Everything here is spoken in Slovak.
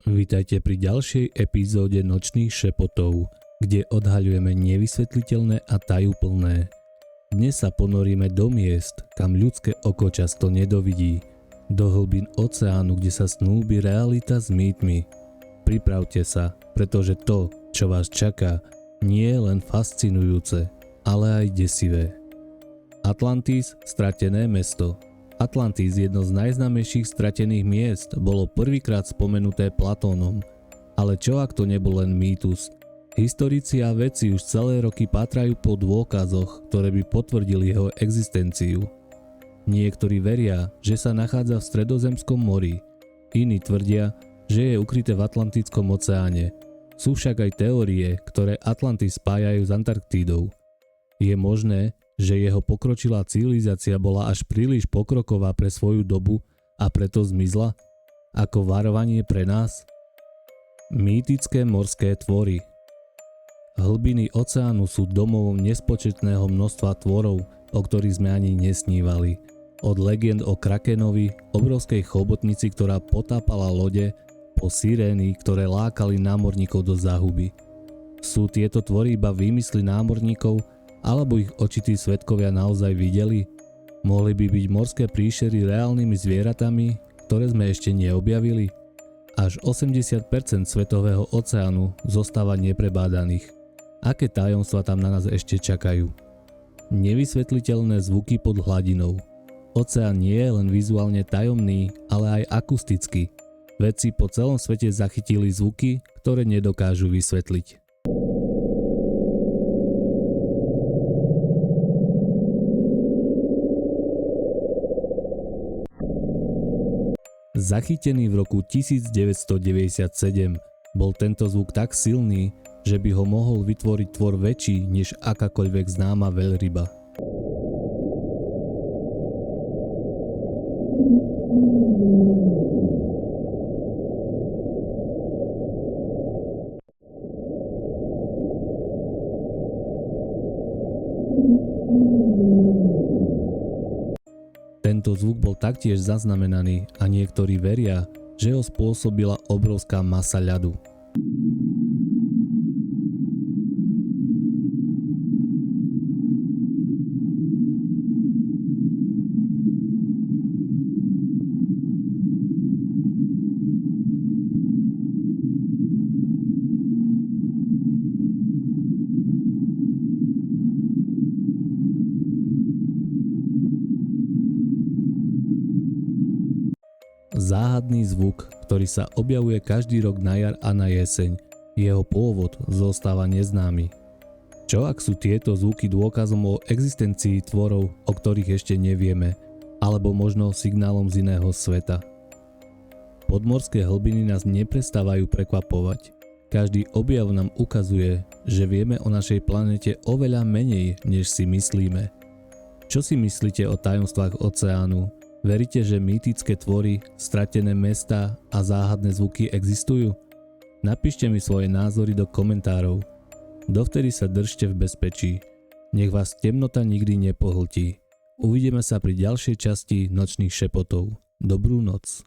Vítajte pri ďalšej epizóde Nočných šepotov, kde odhaľujeme nevysvetliteľné a tajúplné. Dnes sa ponoríme do miest, kam ľudské oko často nedovidí, do hlbín oceánu, kde sa snúbi realita s mýtmi. Pripravte sa, pretože to, čo vás čaká, nie je len fascinujúce, ale aj desivé. Atlantis, stratené mesto. Atlantis, jedno z najznámejších stratených miest, bolo prvýkrát spomenuté Platónom. Ale čo ak to nebol len mýtus? Historici a vedci už celé roky pátrajú po dôkazoch, ktoré by potvrdili jeho existenciu. Niektorí veria, že sa nachádza v Stredozemskom mori. Iní tvrdia, že je ukryté v Atlantickom oceáne. Sú však aj teórie, ktoré Atlantis spájajú s Antarktídou. Je možné, že jeho pokročilá civilizácia bola až príliš pokroková pre svoju dobu a preto zmizla? Ako varovanie pre nás? Mýtické morské tvory. Hlbiny oceánu sú domovom nespočetného množstva tvorov, o ktorých sme ani nesnívali. Od legend o Krakenovi, obrovskej chobotnici, ktorá potápala lode, po sirény, ktoré lákali námorníkov do záhuby. Sú tieto tvory iba výmysly námorníkov, alebo ich očití svedkovia naozaj videli? Mohli by byť morské príšery reálnymi zvieratami, ktoré sme ešte neobjavili? Až 80% svetového oceánu zostáva neprebádaných. Aké tajomstvá tam na nás ešte čakajú? Nevysvetliteľné zvuky pod hladinou. Oceán nie je len vizuálne tajomný, ale aj akustický. Vedci po celom svete zachytili zvuky, ktoré nedokážu vysvetliť. Zachytený v roku 1997, bol tento zvuk tak silný, že by ho mohol vytvoriť tvor väčší než akákoľvek známa veľryba. Tento zvuk bol taktiež zaznamenaný a niektorí veria, že ho spôsobila obrovská masa ľadu. Záhadný zvuk, ktorý sa objavuje každý rok na jar a na jeseň, jeho pôvod zostáva neznámy. Čo ak sú tieto zvuky dôkazom o existencii tvorov, o ktorých ešte nevieme, alebo možno signálom z iného sveta? Podmorské hlbiny nás neprestávajú prekvapovať. Každý objav nám ukazuje, že vieme o našej planete oveľa menej, než si myslíme. Čo si myslíte o tajomstvách oceánu? Veríte, že mýtické tvory, stratené mestá a záhadné zvuky existujú? Napíšte mi svoje názory do komentárov. Dovtedy sa držte v bezpečí. Nech vás temnota nikdy nepohltí. Uvidíme sa pri ďalšej časti Nočných šepotov. Dobrú noc.